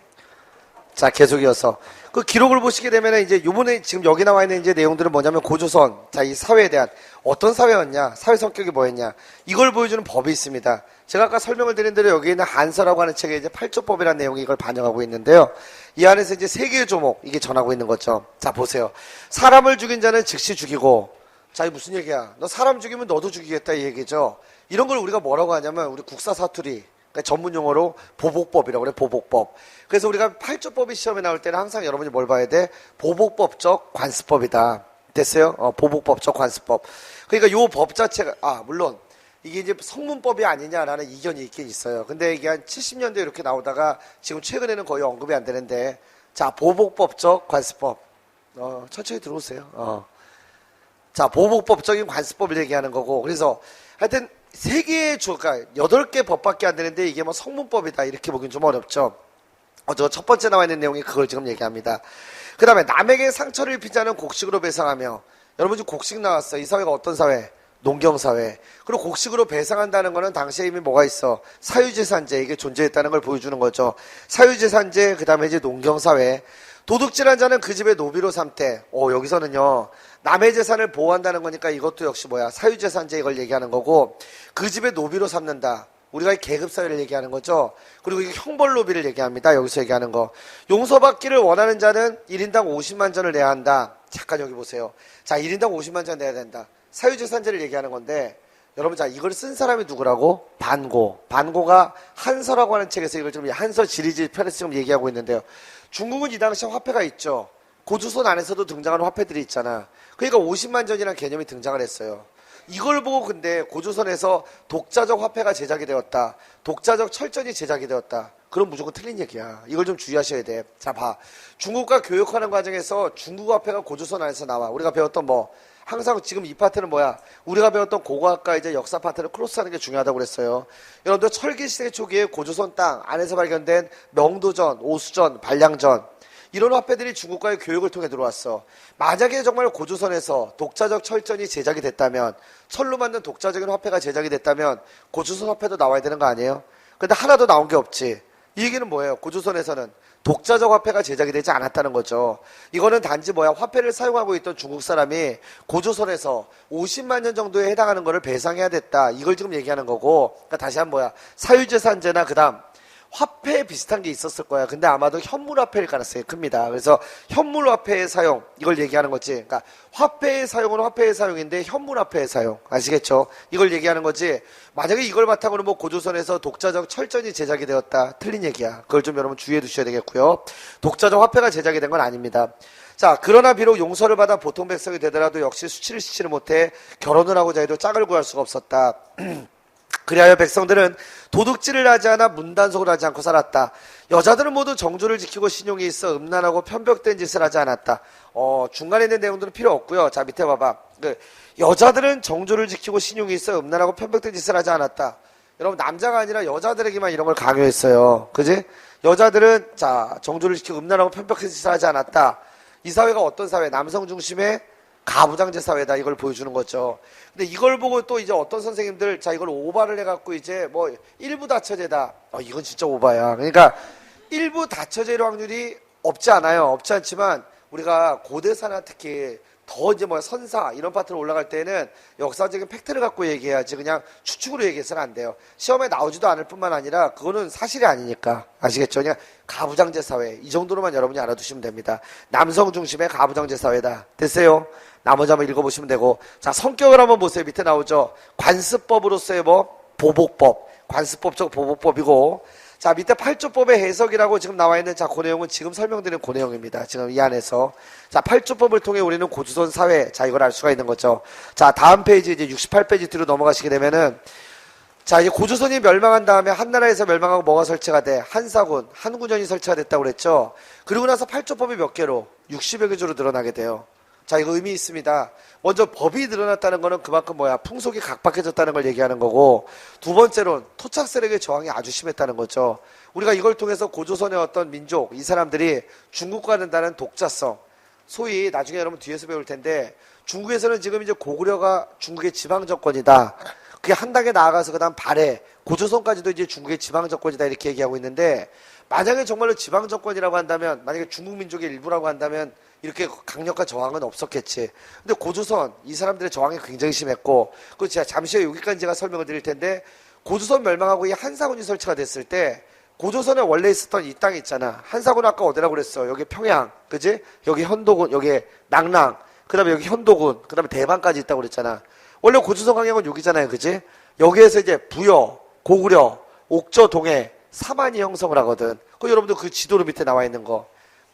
자, 계속 이어서. 그 기록을 보시게 되면 이제 요번에 지금 여기 나와 있는 이제 내용들은 뭐냐면 고조선. 자, 이 사회에 대한 어떤 사회였냐? 사회 성격이 뭐였냐? 이걸 보여주는 법이 있습니다. 제가 아까 설명을 드린 대로 여기 있는 한서라고 하는 책에 이제 8조법이라는 내용이 이걸 반영하고 있는데요. 이 안에서 이제 3개의 조목, 이게 전하고 있는 거죠. 자, 보세요. 사람을 죽인 자는 즉시 죽이고, 자, 이게 무슨 얘기야? 너 사람 죽이면 너도 죽이겠다 이 얘기죠. 이런 걸 우리가 뭐라고 하냐면 우리 국사사투리, 그러니까 전문 용어로 보복법이라고 그래. 보복법. 그래서 우리가 8조법이 시험에 나올 때는 항상 여러분이 뭘 봐야 돼? 보복법적 관습법이다. 됐어요? 보복법적 관습법. 그러니까 요 법 자체가 물론 이게 이제 성문법이 아니냐라는 이견이 있긴 있어요. 근데 이게 한 70년대 이렇게 나오다가 지금 최근에는 거의 언급이 안 되는데, 자, 보복법적 관습법. 천천히 들어오세요. 자, 보복법적인 관습법을 얘기하는 거고, 그래서 하여튼 3개의 그러니까 8개 법밖에 안 되는데 이게 뭐 성문법이다 이렇게 보기는 좀 어렵죠. 저 첫 번째 나와 있는 내용이 그걸 지금 얘기합니다. 그 다음에 남에게 상처를 입히지 않은 곡식으로 배상하며, 여러분 지금 곡식 나왔어. 이 사회가 어떤 사회? 농경사회. 그리고 곡식으로 배상한다는 거는 당시에 이미 뭐가 있어? 사유재산제, 이게 존재했다는 걸 보여주는 거죠. 사유재산제, 그 다음에 이제 농경사회. 도둑질한 자는 그 집의 노비로 삼되, 여기서는요, 남의 재산을 보호한다는 거니까 이것도 역시 뭐야? 사유재산제 이걸 얘기하는 거고, 그 집의 노비로 삼는다. 우리가 계급사회를 얘기하는 거죠. 그리고 이게 형벌노비를 얘기합니다. 여기서 얘기하는 거. 용서받기를 원하는 자는 1인당 50만 전을 내야 한다. 잠깐 여기 보세요. 자, 1인당 50만 전 내야 된다. 사유재산제를 얘기하는 건데, 여러분, 자, 이걸 쓴 사람이 누구라고? 반고. 반고가 한서라고 하는 책에서 이걸 좀 한서 지리지 편에서 지금 얘기하고 있는데요. 중국은 이 당시에 화폐가 있죠. 고조선 안에서도 등장하는 화폐들이 있잖아. 그러니까 50만 전이라는 개념이 등장을 했어요. 이걸 보고 근데 고조선에서 독자적 화폐가 제작이 되었다. 독자적 철전이 제작이 되었다. 그럼 무조건 틀린 얘기야. 이걸 좀 주의하셔야 돼. 자, 봐. 중국과 교역하는 과정에서 중국 화폐가 고조선 안에서 나와. 우리가 배웠던 항상 지금 이 파트는 뭐야? 우리가 배웠던 고고학과 이제 역사 파트를 크로스하는 게 중요하다고 그랬어요. 여러분들 철기 시대 초기에 고조선 땅 안에서 발견된 명도전, 오수전, 반량전, 이런 화폐들이 중국과의 교역을 통해 들어왔어. 만약에 정말 고조선에서 독자적 철전이 제작이 됐다면, 철로 만든 독자적인 화폐가 제작이 됐다면 고조선 화폐도 나와야 되는 거 아니에요? 근데 하나도 나온 게 없지. 이 얘기는 뭐예요? 고조선에서는 독자적 화폐가 제작이 되지 않았다는 거죠. 이거는 단지 화폐를 사용하고 있던 중국 사람이 고조선에서 50만 년 정도에 해당하는 거를 배상해야 됐다. 이걸 지금 얘기하는 거고, 그러니까 다시 한번 사유재산제나 그 다음 화폐 비슷한 게 있었을 거야. 근데 아마도 현물화폐일 가능성이 큽니다. 그래서 현물화폐의 사용, 이걸 얘기하는 거지. 그러니까 화폐의 사용은 화폐의 사용인데 현물화폐의 사용. 아시겠죠? 이걸 얘기하는 거지. 만약에 이걸 바탕으로 뭐 고조선에서 독자적 철전이 제작이 되었다. 틀린 얘기야. 그걸 좀 여러분 주의해 두셔야 되겠고요. 독자적 화폐가 제작이 된 건 아닙니다. 자, 그러나 비록 용서를 받아 보통 백성이 되더라도 역시 수치를 씻지를 못해 결혼을 하고자 해도 짝을 구할 수가 없었다. 그리하여 백성들은 도둑질을 하지 않아 문단속을 하지 않고 살았다. 여자들은 모두 정조를 지키고 신용이 있어 음란하고 편벽된 짓을 하지 않았다. 중간에 있는 내용들은 필요 없고요. 자, 밑에 봐봐. 여자들은 정조를 지키고 신용이 있어 음란하고 편벽된 짓을 하지 않았다. 여러분, 남자가 아니라 여자들에게만 이런 걸 강요했어요. 그지? 여자들은 자, 정조를 지키고 음란하고 편벽된 짓을 하지 않았다. 이 사회가 어떤 사회? 남성 중심의 가부장제 사회다. 이걸 보여주는 거죠. 근데 이걸 보고 또 이제 어떤 선생님들, 자, 이걸 오바를 해갖고 이제 뭐 일부 다처제다. 이건 진짜 오바야. 그러니까 일부 다처제일 확률이 없지 않아요. 없지 않지만 우리가 고대사나 특히 더 이제 뭐 선사 이런 파트로 올라갈 때는 역사적인 팩트를 갖고 얘기해야지 그냥 추측으로 얘기해서는 안 돼요. 시험에 나오지도 않을 뿐만 아니라 그거는 사실이 아니니까. 아시겠죠? 그냥 가부장제 사회. 이 정도로만 여러분이 알아두시면 됩니다. 남성 중심의 가부장제 사회다. 됐어요? 나머지 한번 읽어보시면 되고. 자, 성격을 한번 보세요. 밑에 나오죠. 관습법으로서의 뭐 보복법. 관습법적 보복법이고. 자, 밑에 8조법의 해석이라고 지금 나와 있는 자, 그 내용은 지금 설명드린 그 내용입니다. 지금 이 안에서. 자, 8조법을 통해 우리는 고조선 사회, 자, 이걸 알 수가 있는 거죠. 자, 다음 페이지 이제 68페이지 뒤로 넘어가시게 되면은 자, 이제 고조선이 멸망한 다음에 한나라에서 멸망하고 뭐가 설치가 돼? 한사군, 한군현이 설치가 됐다고 그랬죠. 그리고 나서 8조법이 몇 개로? 60여 개조로 늘어나게 돼요. 자, 이거 의미 있습니다. 먼저 법이 늘어났다는 거는 그만큼 뭐야? 풍속이 각박해졌다는 걸 얘기하는 거고, 두 번째로는 토착 세력의 저항이 아주 심했다는 거죠. 우리가 이걸 통해서 고조선의 어떤 민족, 이 사람들이 중국과 된다는 독자성, 소위 나중에 여러분 뒤에서 배울 텐데, 중국에서는 지금 이제 고구려가 중국의 지방 정권이다. 그게 한 단계 나아가서 그 다음 발해, 고조선까지도 이제 중국의 지방 정권이다 이렇게 얘기하고 있는데, 만약에 정말로 지방 정권이라고 한다면, 만약에 중국 민족의 일부라고 한다면 이렇게 강력한 저항은 없었겠지. 근데 고조선, 이 사람들의 저항이 굉장히 심했고, 그 제가 잠시 후에 여기까지 제가 설명을 드릴 텐데, 고조선 멸망하고 이 한사군이 설치가 됐을 때, 고조선에 원래 있었던 이 땅 있잖아. 한사군 아까 어디라고 그랬어? 여기 평양, 그지? 여기 현도군, 여기 낙랑, 그 다음에 여기 현도군, 그 다음에 대만까지 있다고 그랬잖아. 원래 고조선 강역은 여기잖아요, 그지? 여기에서 이제 부여, 고구려, 옥저, 동해, 사만이 형성을 하거든. 그 여러분들 그 지도로 밑에 나와 있는 거.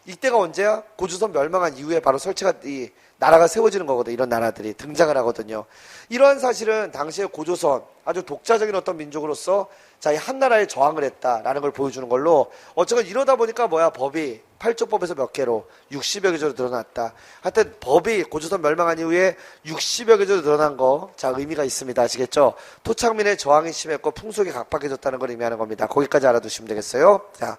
이때가 언제야? 고조선 멸망한 이후에 바로 설치가, 이 나라가 세워지는 거거든. 이런 나라들이 등장을 하거든요. 이러한 사실은 당시에 고조선, 아주 독자적인 어떤 민족으로서 자, 이 한나라에 저항을 했다라는 걸 보여주는 걸로 어쨌건 이러다 보니까 뭐야? 법이 8조법에서 몇 개로 60여 개조로 늘어났다. 하여튼 법이 고조선 멸망한 이후에 60여 개조로 늘어난 거, 자, 의미가 있습니다. 아시겠죠? 토착민의 저항이 심했고 풍속이 각박해졌다는 걸 의미하는 겁니다. 거기까지 알아두시면 되겠어요. 자,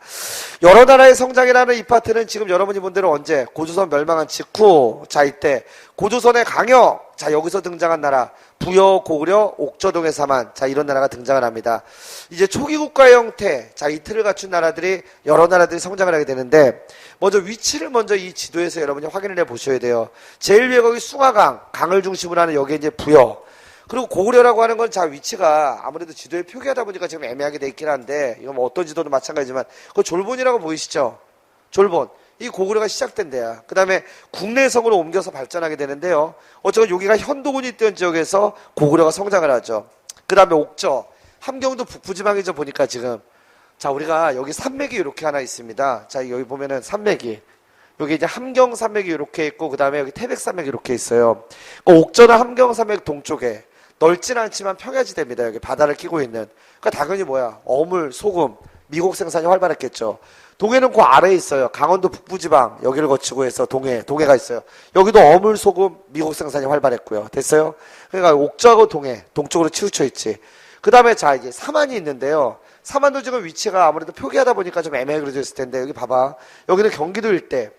여러 나라의 성장이라는 이 파트는 지금 여러분이 본 대로 언제? 고조선 멸망한 직후. 자, 이때 고조선의 강역. 자, 여기서 등장한 나라. 부여, 고구려, 옥저동의 사만. 자, 이런 나라가 등장을 합니다. 이제 초기 국가의 형태. 자, 이 틀을 갖춘 나라들이, 여러 나라들이 성장을 하게 되는데, 먼저 위치를 먼저 이 지도에서 여러분이 확인을 해 보셔야 돼요. 제일 위에 거기 숭화강, 강을 중심으로 하는 여기에 이제 부여. 그리고 고구려라고 하는 건 자, 위치가 아무래도 지도에 표기하다 보니까 지금 애매하게 돼 있긴 한데, 이건 뭐 어떤 지도도 마찬가지지만, 그 졸본이라고 보이시죠? 졸본. 이 고구려가 시작된 데야. 그 다음에 국내성으로 옮겨서 발전하게 되는데요. 어쨌든 여기가 현도군이 있던 지역에서 고구려가 성장을 하죠. 그 다음에 옥저, 함경도 북부지방이죠. 보니까 지금. 자, 우리가 여기 산맥이 이렇게 하나 있습니다. 자, 여기 보면은 산맥이. 여기 이제 함경산맥이 이렇게 있고, 그 다음에 여기 태백산맥이 이렇게 있어요. 옥저는 함경산맥 동쪽에 넓진 않지만 평야지대입니다. 여기 바다를 끼고 있는. 그러니까 당연히 뭐야? 어물, 소금, 미국 생산이 활발했겠죠. 동해는 그 아래에 있어요. 강원도 북부지방 여기를 거치고 해서 동해가 있어요. 여기도 어물, 소금, 미국 생산이 활발했고요. 됐어요? 그러니까 옥저하고 동해, 동쪽으로 치우쳐 있지. 그 다음에 자, 이제 사만이 있는데요. 사만도 지금 위치가 아무래도 표기하다 보니까 좀 애매하게 그려져 있을 텐데, 여기 봐봐. 여기는 경기도 일대.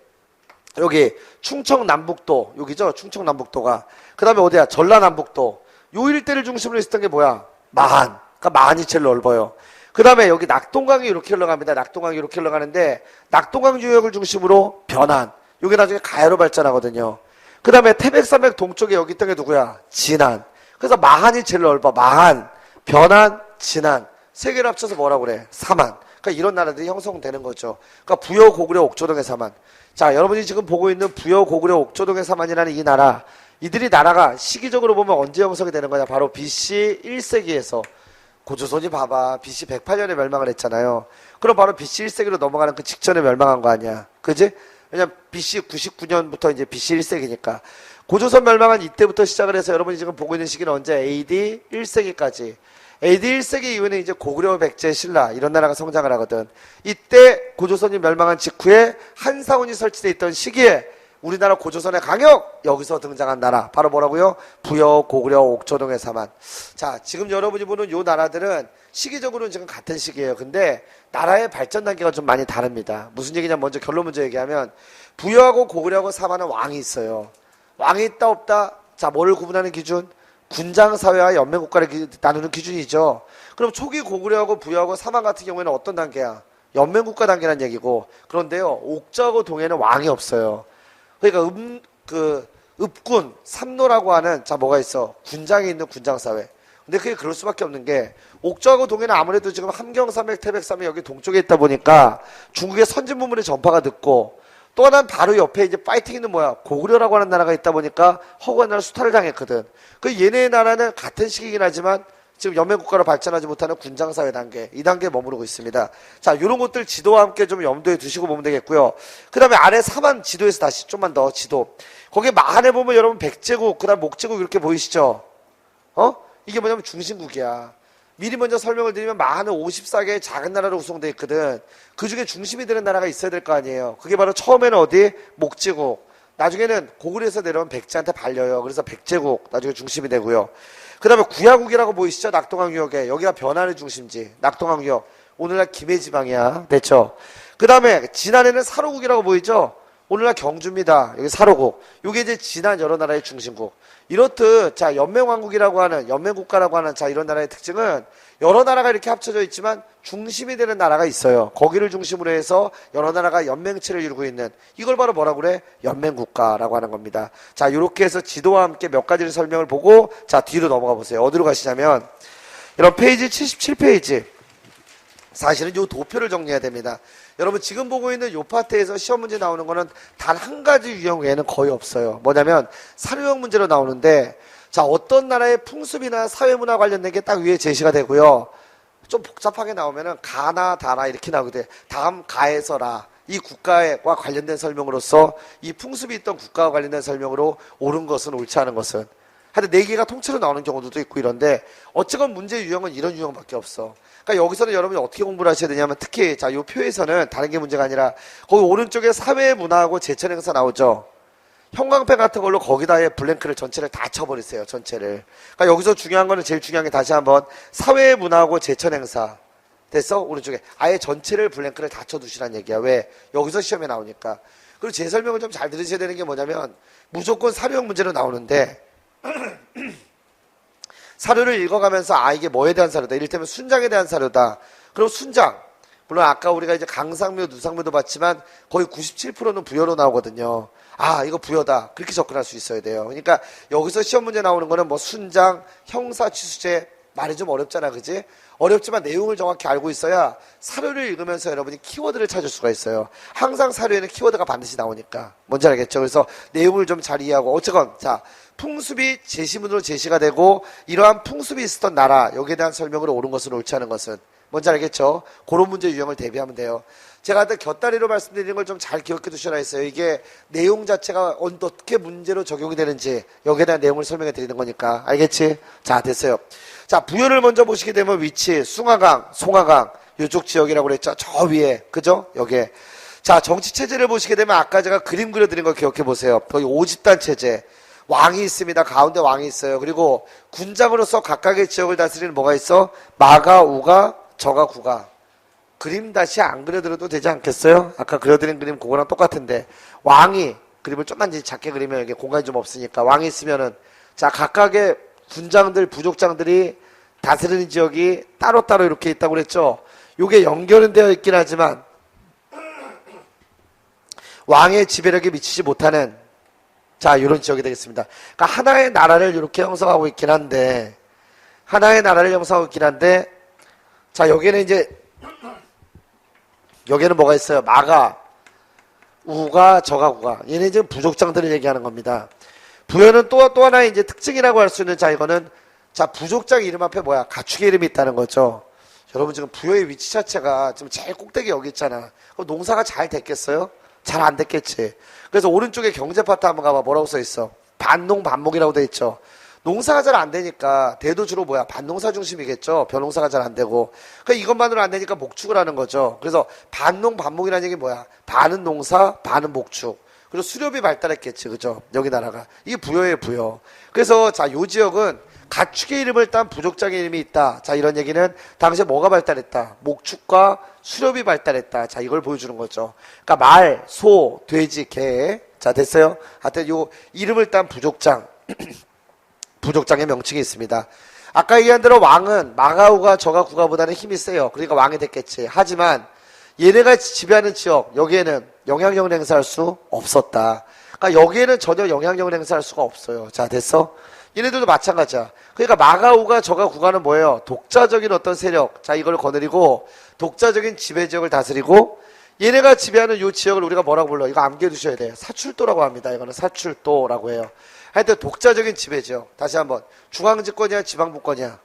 여기 충청남북도, 여기죠? 충청남북도가. 그 다음에 어디야? 전라남북도. 요 일대를 중심으로 있었던 게 뭐야? 마한. 그러니까 마한이 제일 넓어요. 그 다음에 여기 낙동강이 이렇게 흘러갑니다. 낙동강이 이렇게 흘러가는데, 낙동강 유역을 중심으로 변한. 여기 나중에 가야로 발전하거든요. 그 다음에 태백산맥 동쪽에 여기 있던 게 누구야? 진안. 그래서 마한이 제일 넓어. 마한, 변한, 진안. 세 개를 합쳐서 뭐라고 그래? 사만. 그러니까 이런 나라들이 형성되는 거죠. 그러니까 부여, 고구려, 옥조동의 사만. 자, 여러분이 지금 보고 있는 부여, 고구려, 옥조동의 사만이라는 이 나라, 이들이 나라가 시기적으로 보면 언제 형성이 되는 거냐? 바로 BC 1세기에서 고조선이 봐봐. BC 108년에 멸망을 했잖아요. 그럼 바로 BC 1세기로 넘어가는 그 직전에 멸망한 거 아니야. 그지? 왜냐면 BC 99년부터 이제 BC 1세기니까. 고조선 멸망한 이때부터 시작을 해서 여러분이 지금 보고 있는 시기는 언제? AD 1세기까지. AD 1세기 이후에는 이제 고구려, 백제, 신라 이런 나라가 성장을 하거든. 이때 고조선이 멸망한 직후에 한사원이 설치되어 있던 시기에 우리나라 고조선의 강역 여기서 등장한 나라 바로 뭐라고요? 부여, 고구려, 옥조동의 사만. 자, 지금 여러분이 보는 요 나라들은 시기적으로는 지금 같은 시기예요. 근데 나라의 발전 단계가 좀 많이 다릅니다. 무슨 얘기냐면 먼저 결론 먼저 얘기하면 부여하고 고구려하고 사만은 왕이 있어요. 왕이 있다 없다? 자, 뭐를 구분하는 기준? 군장사회와 연맹국가를 나누는 기준이죠. 그럼 초기 고구려하고 부여하고 사만 같은 경우에는 어떤 단계야? 연맹국가 단계라는 얘기고. 그런데요, 옥저하고 동해는 왕이 없어요. 그러니까 읍군, 삼노라고 하는 자 뭐가 있어? 군장이 있는 군장사회. 근데 그게 그럴 수밖에 없는 게 옥저하고 동해는 아무래도 지금 함경산맥, 태백산맥 여기 동쪽에 있다 보니까 중국의 선진문물의 전파가 늦고 또 하나는 바로 옆에 이제 파이팅 있는 뭐야? 고구려라고 하는 나라가 있다 보니까 허구한 나라 수탈을 당했거든. 그 얘네의 나라는 같은 시기긴 하지만 지금 연맹국가로 발전하지 못하는 군장사회 단계, 이 단계에 머무르고 있습니다. 자, 이런 것들 지도와 함께 좀 염두에 두시고 보면 되겠고요. 그 다음에 아래 사만 지도에서 다시 좀만 더 지도. 거기 마한에 보면 여러분 백제국, 그 다음 목제국 이렇게 보이시죠? 이게 뭐냐면 중심국이야. 미리 먼저 설명을 드리면 마한은 54개의 작은 나라로 구성되어 있거든. 그 중에 중심이 되는 나라가 있어야 될 거 아니에요. 그게 바로 처음에는 어디? 목제국. 나중에는 고구려에서 내려온 백제한테 발려요. 그래서 백제국 나중에 중심이 되고요. 그 다음에 구야국이라고 보이시죠? 낙동강 유역에. 여기가 변환의 중심지. 낙동강 유역. 오늘날 김해지방이야. 됐죠? 그 다음에 진안에는 사로국이라고 보이죠? 오늘날 경주입니다. 여기 사로국. 이게 이제 진안 여러 나라의 중심국. 이렇듯 자 연맹왕국이라고 하는 연맹국가라고 하는 자 이런 나라의 특징은 여러 나라가 이렇게 합쳐져 있지만 중심이 되는 나라가 있어요. 거기를 중심으로 해서 여러 나라가 연맹체를 이루고 있는 이걸 바로 뭐라고 그래? 연맹국가라고 하는 겁니다. 자 이렇게 해서 지도와 함께 몇 가지를 설명을 보고 자 뒤로 넘어가 보세요. 어디로 가시냐면 여러분 페이지 77페이지 사실은 요 도표를 정리해야 됩니다. 여러분 지금 보고 있는 요 파트에서 시험 문제 나오는 거는 단 한 가지 유형 외에는 거의 없어요. 뭐냐면 사료형 문제로 나오는데 자 어떤 나라의 풍습이나 사회문화 관련된 게 딱 위에 제시가 되고요. 좀 복잡하게 나오면은 가나 다나 이렇게 나오게 돼. 다음 가에서라 이 국가와 관련된 설명으로서 이 풍습이 있던 국가와 관련된 설명으로 옳은 것은 옳지 않은 것은 하여튼 4개가 통째로 나오는 경우도 있고 이런데 어쨌건 문제 유형은 이런 유형밖에 없어. 그러니까 여기서는 여러분이 어떻게 공부를 하셔야 되냐면 특히 자, 요 표에서는 다른 게 문제가 아니라 거기 오른쪽에 사회 문화하고 제천 행사 나오죠. 형광펜 같은 걸로 거기다에 블랭크를 전체를 다 쳐버리세요. 전체를. 그러니까 여기서 중요한 거는 제일 중요한 게 다시 한번 사회 문화하고 제천 행사. 됐어? 오른쪽에. 아예 전체를 블랭크를 다 쳐두시란 얘기야. 왜? 여기서 시험에 나오니까. 그리고 제 설명을 좀 잘 들으셔야 되는 게 뭐냐면 무조건 사료형 문제로 나오는데 사료를 읽어가면서 아 이게 뭐에 대한 사료다. 이를테면 순장에 대한 사료다. 그럼 순장. 물론 아까 우리가 이제 강상묘, 누상묘도 봤지만 거의 97%는 부여로 나오거든요. 아 이거 부여다. 그렇게 접근할 수 있어야 돼요. 그러니까 여기서 시험 문제 나오는 거는 뭐 순장, 형사, 취수제 말이 좀 어렵잖아. 그지? 어렵지만 내용을 정확히 알고 있어야 사료를 읽으면서 여러분이 키워드를 찾을 수가 있어요. 항상 사료에는 키워드가 반드시 나오니까. 뭔지 알겠죠? 그래서 내용을 좀 잘 이해하고 어쨌건 자 풍습이 제시문으로 제시가 되고 이러한 풍습이 있었던 나라 여기에 대한 설명으로 옳은 것은 옳지 않은 것은 뭔지 알겠죠? 그런 문제 유형을 대비하면 돼요. 제가 한테 곁다리로 말씀드리는 걸 좀 잘 기억해 두셔라 했어요. 이게 내용 자체가 어떻게 문제로 적용이 되는지 여기에 대한 내용을 설명해 드리는 거니까 알겠지? 자 됐어요. 자 부여를 먼저 보시게 되면 위치 숭화강, 송화강 이쪽 지역이라고 그랬죠. 저 위에 그죠? 여기에 자 정치체제를 보시게 되면 아까 제가 그림 그려드린 거 기억해 보세요. 거의 5집단 체제 왕이 있습니다. 가운데 왕이 있어요. 그리고 군장으로서 각각의 지역을 다스리는 뭐가 있어? 마가, 우가, 저가, 구가. 그림 다시 안 그려드려도 되지 않겠어요? 아까 그려드린 그림 그거랑 똑같은데 왕이 그림을 좀만 작게 그리면 이게 공간이 좀 없으니까 왕이 있으면은 자 각각의 군장들, 부족장들이 다스리는 지역이 따로따로 이렇게 있다고 그랬죠? 요게 연결은 되어 있긴 하지만 왕의 지배력에 미치지 못하는 자, 이런 지역이 되겠습니다. 그러니까 하나의 나라를 이렇게 형성하고 있긴 한데, 하나의 나라를 형성하고 있긴 한데, 자, 여기는 이제 여기에는 뭐가 있어요? 마가, 우가, 저가, 구가. 얘네 지금 부족장들을 얘기하는 겁니다. 부여는 또 하나의 이제 특징이라고 할 수 있는, 자, 이거는, 자, 부족장 이름 앞에 뭐야? 가축의 이름이 있다는 거죠. 여러분 지금 부여의 위치 자체가 지금 제일 꼭대기 여기 있잖아. 그럼 농사가 잘 됐겠어요? 잘 안 됐겠지. 그래서 오른쪽에 경제 파트 한번 가봐. 뭐라고 써 있어? 반농 반목이라고 돼 있죠. 농사가 잘 안 되니까 대도 주로 뭐야? 반농사 중심이겠죠. 벼농사가 잘 안 되고. 그러니까 이것만으로 안 되니까 목축을 하는 거죠. 그래서 반농 반목이라는 얘기 뭐야? 반은 농사, 반은 목축. 그리고 수렵이 발달했겠지. 그죠? 여기 나라가. 이게 부여예요, 부여. 그래서 자, 요 지역은 가축의 이름을 딴 부족장의 이름이 있다. 자, 이런 얘기는 당시에 뭐가 발달했다? 목축과 수렵이 발달했다. 자, 이걸 보여주는 거죠. 그러니까 말, 소, 돼지, 개. 자, 됐어요? 하여튼 요 이름을 딴 부족장. 부족장의 명칭이 있습니다. 아까 얘기한 대로 왕은 마가우가 저가 구가보다는 힘이 세요. 그러니까 왕이 됐겠지. 하지만 얘네가 지배하는 지역, 여기에는 영향력을 행사할 수 없었다. 그러니까 여기에는 전혀 영향력을 행사할 수가 없어요. 자, 됐어? 얘네들도 마찬가지야. 그러니까 마가우가 저가 구가는 뭐예요? 독자적인 어떤 세력. 자, 이걸 거느리고 독자적인 지배 지역을 다스리고 얘네가 지배하는 이 지역을 우리가 뭐라고 불러? 이거 암기해 두셔야 돼요. 사출도라고 합니다. 이거는 사출도라고 해요. 하여튼 독자적인 지배 지역. 다시 한번. 중앙집권이야? 지방분권이야?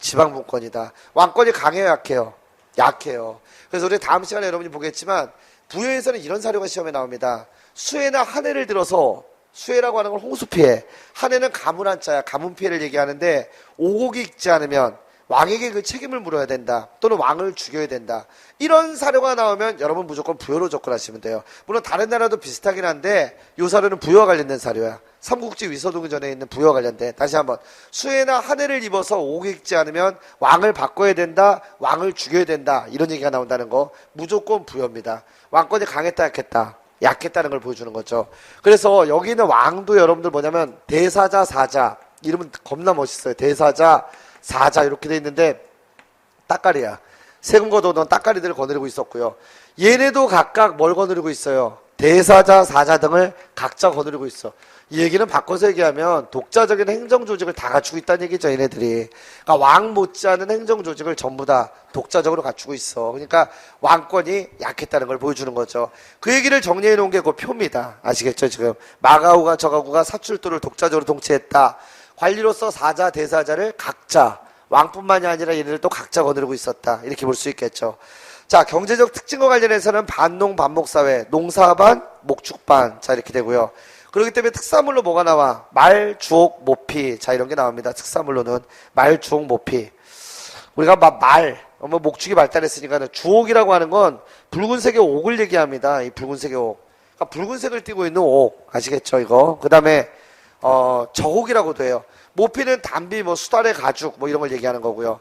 지방분권이다. 왕권이 강해요? 약해요? 약해요. 그래서 우리 다음 시간에 여러분이 보겠지만 부여에서는 이런 사료가 시험에 나옵니다. 수해나 한해를 들어서 수해라고 하는 건 홍수피해. 한해는 가문 한자야. 가문 피해를 얘기하는데 오곡이 있지 않으면 왕에게 그 책임을 물어야 된다. 또는 왕을 죽여야 된다. 이런 사료가 나오면 여러분 무조건 부여로 접근하시면 돼요. 물론 다른 나라도 비슷하긴 한데 이 사료는 부여와 관련된 사료야. 삼국지 위서동전에 있는 부여와 관련된. 다시 한번. 수해나 한해를 입어서 오곡이 있지 않으면 왕을 바꿔야 된다. 왕을 죽여야 된다. 이런 얘기가 나온다는 거. 무조건 부여입니다. 왕권이 강했다 약했다. 약했다는 걸 보여주는 거죠. 그래서 여기 있는 왕도 여러분들 뭐냐면 대사자 사자. 이름은 겁나 멋있어요. 대사자 사자 이렇게 돼 있는데 따까리야. 세금 걷어놓은 따까리들을 거느리고 있었고요. 얘네도 각각 뭘 거느리고 있어요? 대사자, 사자 등을 각자 거느리고 있어. 이 얘기는 바꿔서 얘기하면 독자적인 행정 조직을 다 갖추고 있다는 얘기죠, 얘네들이. 그러니까 왕 못지않은 행정 조직을 전부 다 독자적으로 갖추고 있어. 그러니까 왕권이 약했다는 걸 보여주는 거죠. 그 얘기를 정리해 놓은 게 그 표입니다. 아시겠죠, 지금? 마가우가 저가구가 사출도를 독자적으로 통치했다. 관리로서 사자, 대사자를 각자, 왕뿐만이 아니라 얘네들도 각자 거느리고 있었다. 이렇게 볼 수 있겠죠. 자, 경제적 특징과 관련해서는 반농, 반목사회, 농사반, 목축반. 자, 이렇게 되고요. 그렇기 때문에 특사물로 뭐가 나와? 말, 주옥, 모피. 자, 이런 게 나옵니다. 특사물로는. 말, 주옥, 모피. 우리가 뭐 목축이 발달했으니까 주옥이라고 하는 건 붉은색의 옥을 얘기합니다. 이 붉은색의 옥. 그러니까 붉은색을 띠고 있는 옥. 아시겠죠, 이거? 그 다음에, 저옥이라고도 해요. 모피는 담비, 뭐, 수달의 가죽, 뭐, 이런 걸 얘기하는 거고요.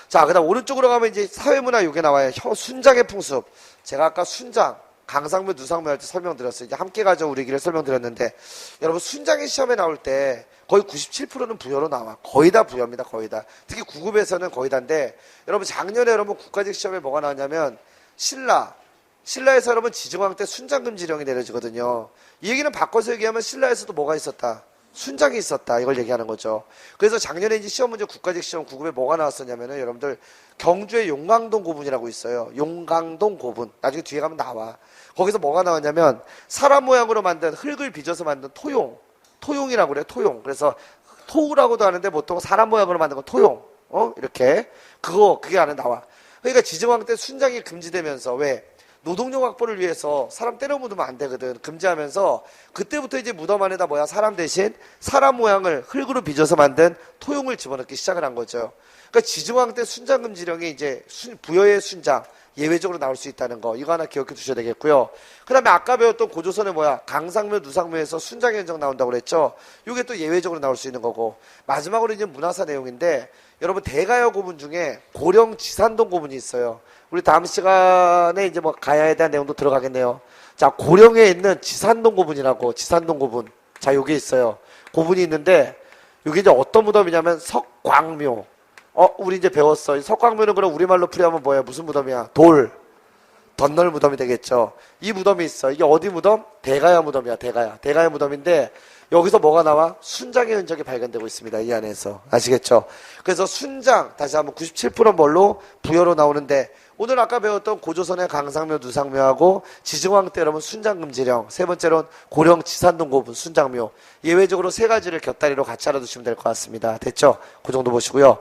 자, 그 다음 오른쪽으로 가면 이제 사회문화 요게 나와요. 순장의 풍습. 제가 아까 순장, 강상묘, 누상묘 할 때 설명드렸어요. 이제 함께 가져 우리 길을 설명드렸는데, 여러분, 순장의 시험에 나올 때 거의 97%는 부여로 나와. 거의 다 부여입니다, 거의 다. 특히 9급에서는 거의 다인데, 여러분, 작년에 여러분 국가직 시험에 뭐가 나왔냐면, 신라에서 여러분 지정왕 때 순장금지령이 내려지거든요. 이 얘기는 바꿔서 얘기하면 신라에서도 뭐가 있었다? 순장이 있었다. 이걸 얘기하는 거죠. 그래서 작년에 이제 시험 문제 국가직 시험 9급에 뭐가 나왔었냐면은 여러분들 경주의 용강동 고분이라고 있어요. 용강동 고분. 나중에 뒤에 가면 나와. 거기서 뭐가 나왔냐면 사람 모양으로 만든 흙을 빚어서 만든 토용이라고 그래요. 토용. 그래서 토우라고도 하는데 보통 사람 모양으로 만든 거 토용. 이렇게. 그게 안에 나와. 그러니까 지정왕 때 순장이 금지되면서 왜? 노동력 확보를 위해서 사람 때려 묻으면 안 되거든. 금지하면서 그때부터 이제 무덤 안에다 사람 대신 사람 모양을 흙으로 빚어서 만든 토용을 집어넣기 시작을 한 거죠. 그러니까 지중왕 때 순장 금지령이 이제 부여의 순장 예외적으로 나올 수 있다는 거. 이거 하나 기억해 두셔야 되겠고요. 그 다음에 아까 배웠던 고조선에 강상묘, 누상묘에서 순장의 현정 나온다고 그랬죠. 이게 또 예외적으로 나올 수 있는 거고. 마지막으로 이제 문화사 내용인데 여러분 대가여 고분 중에 고령 지산동 고분이 있어요. 우리 다음 시간에 이제 가야에 대한 내용도 들어가겠네요. 자, 고령에 있는 지산동 고분이라고, 지산동 고분. 자, 요게 있어요. 고분이 있는데, 요게 이제 어떤 무덤이냐면 석광묘. 우리 이제 배웠어. 석광묘는 그럼 우리말로 풀이하면 뭐야? 무슨 무덤이야? 덧널 무덤이 되겠죠. 이 무덤이 있어. 이게 어디 무덤? 대가야 무덤이야, 대가야. 대가야 무덤인데, 여기서 뭐가 나와? 순장의 흔적이 발견되고 있습니다. 이 안에서. 아시겠죠? 그래서 순장, 다시 한번 97% 뭘로? 부여로 나오는데, 오늘 아까 배웠던 고조선의 강상묘, 누상묘하고 지증왕 때 여러분 순장금지령, 세 번째로는 고령 지산동 고분 순장묘, 예외적으로 세 가지를 곁다리로 같이 알아두시면 될 것 같습니다. 됐죠? 그 정도 보시고요.